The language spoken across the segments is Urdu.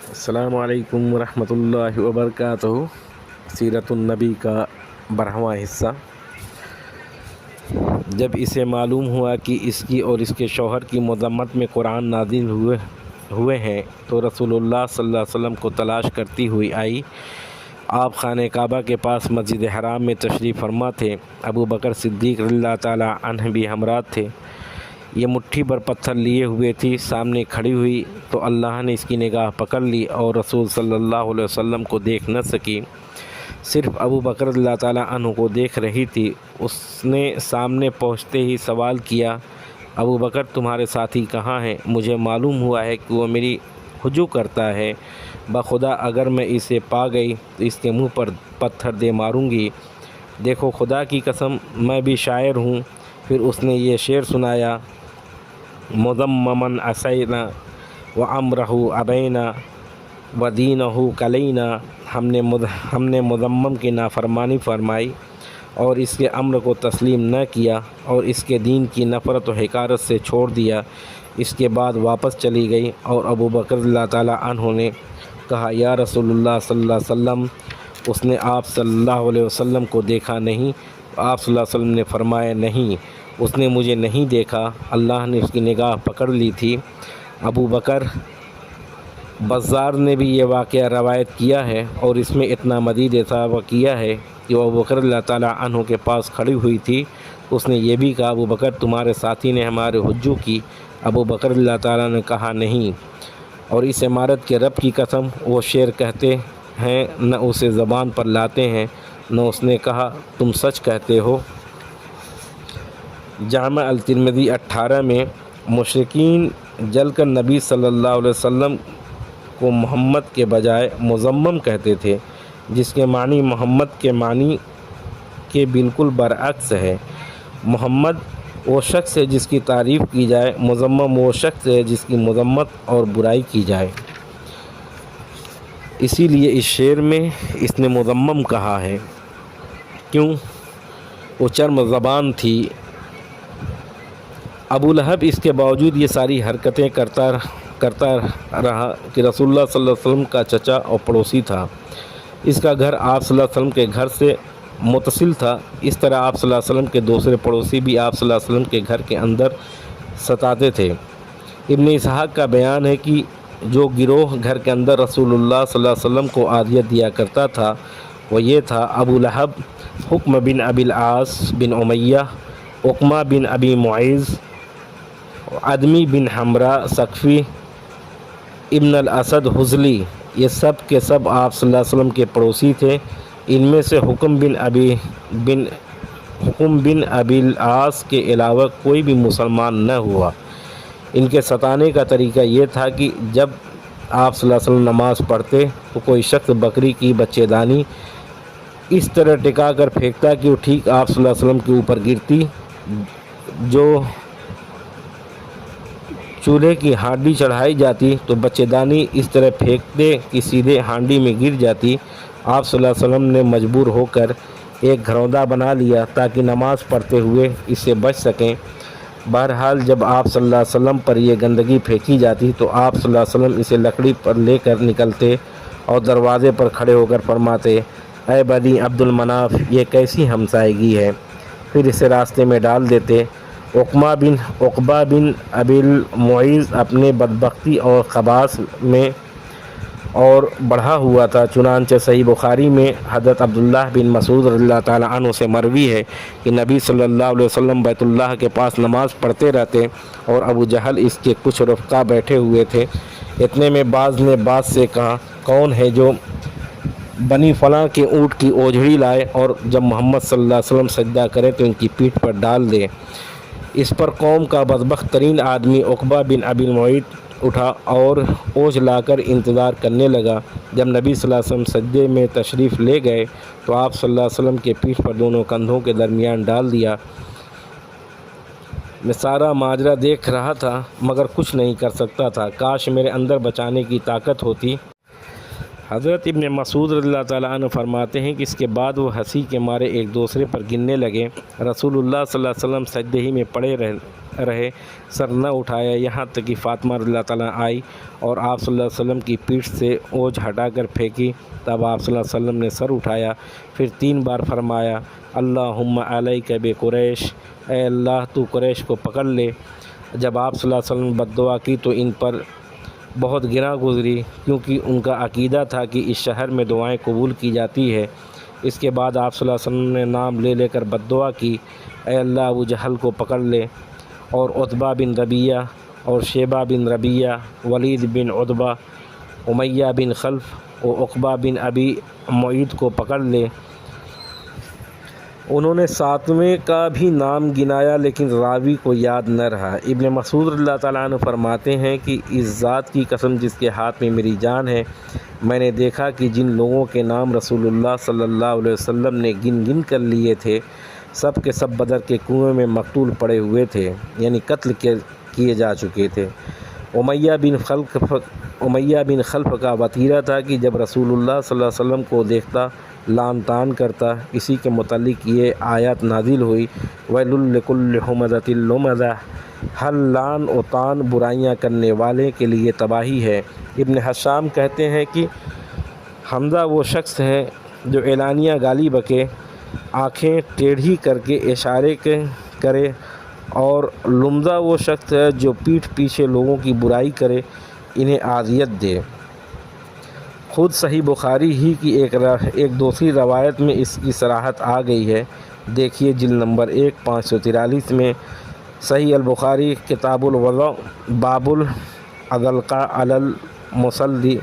السلام علیکم ورحمۃ اللہ وبرکاتہ۔ سیرت النبی کا 12واں حصہ۔ جب اسے معلوم ہوا کہ اس کی اور اس کے شوہر کی مذمت میں قرآن نازل ہوئے ہیں تو رسول اللہ صلی اللہ علیہ وسلم کو تلاش کرتی ہوئی آئی۔ آپ خانہ کعبہ کے پاس مسجد حرام میں تشریف فرما تھے۔ ابو بکر صدیق رضی اللہ تعالیٰ عنہ بھی ہمراہ تھے۔ یہ مٹھی پر پتھر لیے ہوئے تھی، سامنے کھڑی ہوئی تو اللہ نے اس کی نگاہ پکڑ لی اور رسول صلی اللہ علیہ وسلم کو دیکھ نہ سکی، صرف ابو بکر رضی اللہ تعالیٰ عنہ کو دیکھ رہی تھی۔ اس نے سامنے پہنچتے ہی سوال کیا، ابو بکر تمہارے ساتھی کہاں ہیں؟ مجھے معلوم ہوا ہے کہ وہ میری ہجو کرتا ہے، بخدا اگر میں اسے پا گئی تو اس کے منہ پر پتھر دے ماروں گی۔ دیکھو خدا کی قسم میں بھی شاعر ہوں۔ پھر اس نے یہ شعر سنایا، مذممن عصینا وامرہ ابینا ودینہ کلینا۔ ہم نے مذمم کی نافرمانی فرمائی اور اس کے امر کو تسلیم نہ کیا اور اس کے دین کی نفرت و حقارت سے چھوڑ دیا۔ اس کے بعد واپس چلی گئی اور ابو بکر رضی اللہ تعالیٰ عنہ نے کہا، یا رسول اللہ صلی اللہ علیہ وسلم، اس نے آپ صلی اللہ علیہ وسلم کو دیکھا نہیں؟ آپ صلی اللہ علیہ وسلم نے فرمایا، نہیں، اس نے مجھے نہیں دیکھا، اللہ نے اس کی نگاہ پکڑ لی تھی۔ ابو بکر بزار نے بھی یہ واقعہ روایت کیا ہے اور اس میں اتنا مزید اضافہ کیا ہے کہ وہ ابو بکر رضی اللہ تعالیٰ عنہ کے پاس کھڑی ہوئی تھی۔ اس نے یہ بھی کہا، ابو بکر تمہارے ساتھی نے ہمارے حجو کی؟ ابو بکر رضی اللہ تعالیٰ نے کہا، نہیں، اور اس عمارت کے رب کی قسم وہ شعر کہتے ہیں نہ اسے زبان پر لاتے ہیں نہ۔ اس نے کہا، تم سچ کہتے ہو۔ جامع الترمذی 18 میں مشرکین جل کر نبی صلی اللہ علیہ وسلم کو محمد کے بجائے مذمم کہتے تھے، جس کے معنی محمد کے معنی کے بالکل برعکس ہے۔ محمد وہ شخص ہے جس کی تعریف کی جائے، مذمم وہ شخص ہے جس کی مذمت اور برائی کی جائے۔ اسی لیے اس شعر میں اس نے مذمم کہا ہے، کیوں؟ وہ چرم زبان تھی۔ ابو لہب اس کے باوجود یہ ساری حرکتیں کرتا رہا کہ رسول اللہ صلی اللہ علیہ وسلم کا چچا اور پڑوسی تھا۔ اس کا گھر آپ صلی اللہ علیہ وسلم کے گھر سے متصل تھا۔ اس طرح آپ صلی اللہ علیہ وسلم کے دوسرے پڑوسی بھی آپ صلی اللہ علیہ وسلم کے گھر کے اندر ستاتے تھے۔ ابن اسحاق کا بیان ہے کہ جو گروہ گھر کے اندر رسول اللہ صلی اللہ علیہ وسلم کو عادیت دیا کرتا تھا وہ یہ تھا، ابو لہب، حکم بن ابی العاص بن امیہ، عقمہ بن ابی معیذ، عدمی بن حمرا ثقفی، ابن الاسد حزلی، یہ سب کے سب آپ صلی اللہ علیہ وسلم کے پڑوسی تھے۔ ان میں سے حکم بن ابی العاص کے علاوہ کوئی بھی مسلمان نہ ہوا۔ ان کے ستانے کا طریقہ یہ تھا کہ جب آپ صلی اللہ علیہ وسلم نماز پڑھتے تو کوئی شخص بکری کی بچے دانی اس طرح ٹکا کر پھینکتا کہ وہ ٹھیک آپ صلی اللہ علیہ وسلم کے اوپر گرتی۔ جو چولہے کی ہانڈی چڑھائی جاتی تو بچے دانی اس طرح پھینکتے کہ سیدھے ہانڈی میں گر جاتی۔ آپ صلی اللہ علیہ وسلم نے مجبور ہو کر ایک گھروندا بنا لیا تاکہ نماز پڑھتے ہوئے اس سے بچ سکیں۔ بہرحال جب آپ صلی اللہ علیہ وسلم پر یہ گندگی پھینکی جاتی تو آپ صلی اللہ علیہ وسلم اسے لکڑی پر لے کر نکلتے اور دروازے پر کھڑے ہو کر فرماتے، اے بنی عبد المناف، یہ کیسی ہمسائیگی ہے؟ پھر اسے راستے میں ڈال دیتے۔ عقبہ بن ابی المعیذ اپنے بدبختی اور خباث میں اور بڑھا ہوا تھا، چنانچہ صحیح بخاری میں حضرت عبداللہ بن مسعود رضی اللہ تعالیٰ عنہ سے مروی ہے کہ نبی صلی اللہ علیہ وسلم بیت اللہ کے پاس نماز پڑھتے رہتے اور ابو جہل اس کے کچھ رفقا بیٹھے ہوئے تھے۔ اتنے میں بعض نے بعض سے کہا، کون ہے جو بنی فلاں کے اونٹ کی اوجھڑی لائے اور جب محمد صلی اللہ علیہ وسلم سجدہ کرے تو ان کی پیٹھ پر ڈال دے؟ اس پر قوم کا بدبخت ترین آدمی عقبہ بن ابی المعیط اٹھا اور اوجھ لا کر انتظار کرنے لگا۔ جب نبی صلی اللہ علیہ وسلم سجدے میں تشریف لے گئے تو آپ صلی اللہ علیہ وسلم کے پیٹھ پر دونوں کندھوں کے درمیان ڈال دیا۔ میں سارا ماجرا دیکھ رہا تھا مگر کچھ نہیں کر سکتا تھا، کاش میرے اندر بچانے کی طاقت ہوتی۔ حضرت ابن مسعود رضی اللہ تعالیٰ عنہ فرماتے ہیں کہ اس کے بعد وہ ہنسی کے مارے ایک دوسرے پر گرنے لگے۔ رسول اللہ صلی اللہ علیہ وسلم سجدے ہی میں پڑے رہے، سر نہ اٹھایا، یہاں تک کہ فاطمہ رضی اللہ تعالیٰ آئی اور آپ صلی اللہ علیہ وسلم کی پیٹھ سے اوجھ ہٹا کر پھینکی، تب آپ صلی اللہ علیہ وسلم نے سر اٹھایا، پھر 3 بار فرمایا اللہم علیک بقریش، اے اللہ تو قریش کو پکڑ لے۔ جب آپ صلی اللہ علیہ وسلم نے بد دعا کی تو ان پر بہت گراں گزری، کیونکہ ان کا عقیدہ تھا کہ اس شہر میں دعائیں قبول کی جاتی ہے۔ اس کے بعد آپ صلی اللہ علیہ وسلم نے نام لے کر بد دعا کی، اے اللہ ابو جہل کو پکڑ لے، اور عتبہ بن ربیہ اور شیبہ بن ربیہ، ولید بن عتبہ، امیہ بن خلف اور عقبہ بن ابی معیط کو پکڑ لے۔ انہوں نے 7ویں کا بھی نام گنایا لیکن راوی کو یاد نہ رہا۔ ابن مسعود رضی اللہ تعالیٰ عنہ فرماتے ہیں کہ اس ذات کی قسم جس کے ہاتھ میں میری جان ہے، میں نے دیکھا کہ جن لوگوں کے نام رسول اللہ صلی اللہ علیہ وسلم نے گن کر لیے تھے، سب کے سب بدر کے کنویں میں مقتول پڑے ہوئے تھے، یعنی قتل کیے جا چکے تھے۔ امیہ بن خلف کا وتیرہ تھا کہ جب رسول اللہ صلی اللہ علیہ وسلم کو دیکھتا لعن طعن کرتا۔ اسی کے متعلق یہ آیات نازل ہوئی، وَيْلٌ لِكُلِّ ہُمَزَةٍ لُمَزَةٍ، ہر لعن و طعن برائیاں کرنے والے کے لیے تباہی ہے۔ ابن حشام کہتے ہیں کہ حمزہ وہ شخص ہے جو اعلانیہ گالی بکے، آنکھیں ٹیڑھی کر کے اشارے کرے، اور لمزہ وہ شخص ہے جو پیٹھ پیچھے لوگوں کی برائی کرے، انہیں اذیت دے۔ خود صحیح بخاری ہی کی ایک دوسری روایت میں اس کی صراحت آ گئی ہے، دیکھیے جلد نمبر 1 543 میں۔ صحیح البخاری کتاب الوضوء باب العلقہ علی المصلی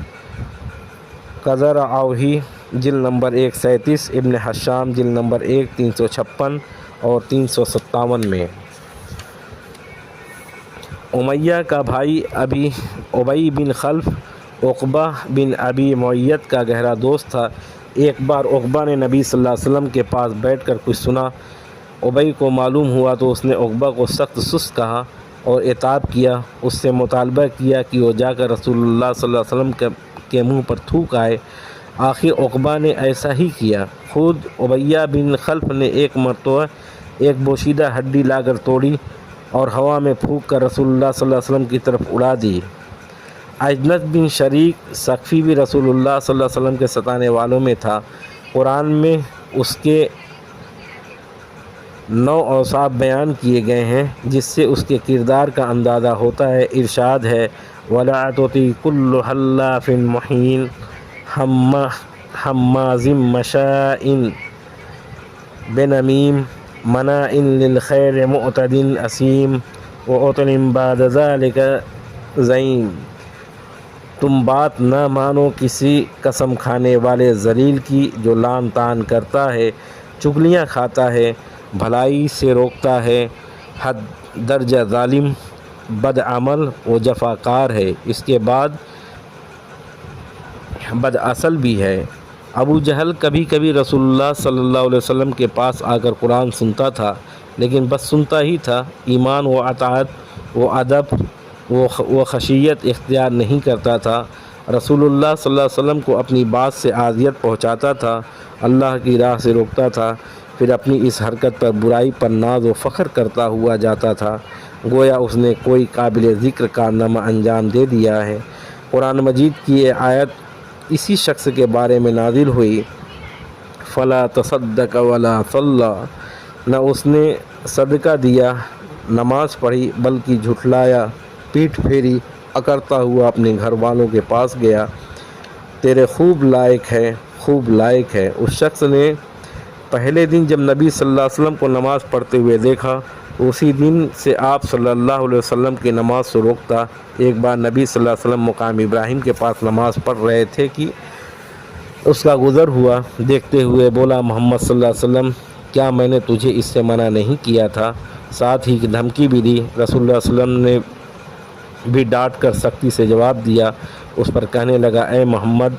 قذرعوہ، جلد نمبر 1 37، ابن حشام جلد نمبر 1 356 اور 357 میں۔ امیہ کا بھائی ابی بن خلف عقبہ بن ابی معیط کا گہرا دوست تھا۔ ایک بار عقبہ نے نبی صلی اللہ علیہ وسلم کے پاس بیٹھ کر کچھ سنا، ابی کو معلوم ہوا تو اس نے عقبہ کو سخت سست کہا اور عتاب کیا، اس سے مطالبہ کیا کہ وہ جا کر رسول اللہ صلی اللہ علیہ وسلم کے منہ پر تھوک آئے۔ آخر عقبہ نے ایسا ہی کیا۔ خود امیہ بن خلف نے ایک مرتبہ ایک بوشیدہ ہڈی لا کر توڑی اور ہوا میں پھونک کر رسول اللہ صلی اللہ علیہ وسلم کی طرف اڑا دی۔ اجنت بن شریک ثقفی بھی رسول اللہ صلی اللہ علیہ وسلم کے ستانے والوں میں تھا۔ قرآن میں اس کے 9 اوصاف بیان کیے گئے ہیں جس سے اس کے کردار کا اندازہ ہوتا ہے۔ ارشاد ہے وَلَا تُطِعْ كُلَّ حَلَّافٍ مَّهِينٍ ہمازٍ مشاء بنمیم مناع للخیر معتد اثیم وعتل بعد ذلك زنیم۔ تم بات نہ مانو کسی قسم کھانے والے ذلیل کی جو لعن طعن کرتا ہے، چغلیاں کھاتا ہے، بھلائی سے روکتا ہے، حد درجہ ظالم، بد عمل و جفاکار ہے، اس کے بعد بد اصل بھی ہے۔ ابو جہل کبھی کبھی رسول اللہ صلی اللہ علیہ وسلم کے پاس آ کر قرآن سنتا تھا، لیکن بس سنتا ہی تھا، ایمان و اطاعت و ادب و خشیت اختیار نہیں کرتا تھا۔ رسول اللہ صلی اللہ علیہ وسلم کو اپنی بات سے اذیت پہنچاتا تھا، اللہ کی راہ سے روکتا تھا، پھر اپنی اس حرکت پر برائی پر ناز و فخر کرتا ہوا جاتا تھا، گویا اس نے کوئی قابل ذکر کارنامہ انجام دے دیا ہے۔ قرآن مجید کی یہ آیت اسی شخص کے بارے میں نازل ہوئی، فلا تصدق ولا صلی، نہ اس نے صدقہ دیا، نماز پڑھی، بلکہ جھٹلایا، پیٹھ پھیری، اکڑتا ہوا اپنے گھر والوں کے پاس گیا۔ تیرے خوب لائق ہے، خوب لائق ہے۔ اس شخص نے پہلے دن جب نبی صلی اللہ علیہ وسلم کو نماز پڑھتے ہوئے دیکھا، اسی دن سے آپ صلی اللہ علیہ وسلم کی نماز سے روکتا۔ ایک بار نبی صلی اللہ علیہ وسلم مقام ابراہیم کے پاس نماز پڑھ رہے تھے کہ اس کا گزر ہوا، دیکھتے ہوئے بولا محمد صلی اللہ علیہ وسلم کیا میں نے تجھے اس سے منع نہیں کیا تھا؟ ساتھ ہی دھمکی بھی دی۔ رسول اللہ صلی اللہ علیہ وسلم نے بھی ڈانٹ کر سختی سے جواب دیا۔ اس پر کہنے لگا اے محمد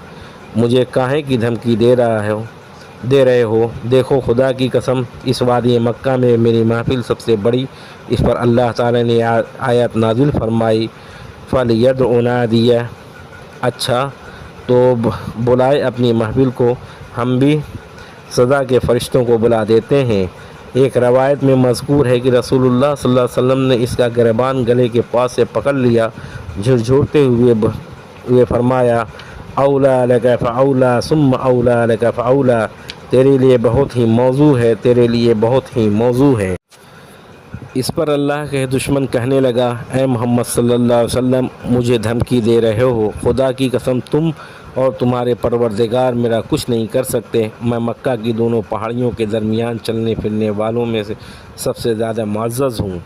مجھے کاہے کی دھمکی دے رہے ہو؟ دیکھو خدا کی قسم اس وادی مکہ میں میری محفل سب سے بڑی۔ اس پر اللہ تعالی نے آیت نازل فرمائی فَلْيَدْعُ نَادِيَهُ، اچھا تو بلائے اپنی محفل کو، ہم بھی سزا کے فرشتوں کو بلا دیتے ہیں۔ ایک روایت میں مذکور ہے کہ رسول اللہ صلی اللہ علیہ وسلم نے اس کا گریبان گلے کے پاس سے پکڑ لیا، جھرجھوڑتے ہوئے فرمایا اولا لک فاولا ثم اولا لک فاولا، تیرے لیے بہت ہی موضوع ہے، تیرے لیے بہت ہی موضوع ہے۔ اس پر اللہ کے دشمن کہنے لگا اے محمد صلی اللہ علیہ وسلم مجھے دھمکی دے رہے ہو، خدا کی قسم تم اور تمہارے پروردگار میرا کچھ نہیں کر سکتے، میں مکہ کی دونوں پہاڑیوں کے درمیان چلنے پھرنے والوں میں سے سب سے زیادہ معزز ہوں۔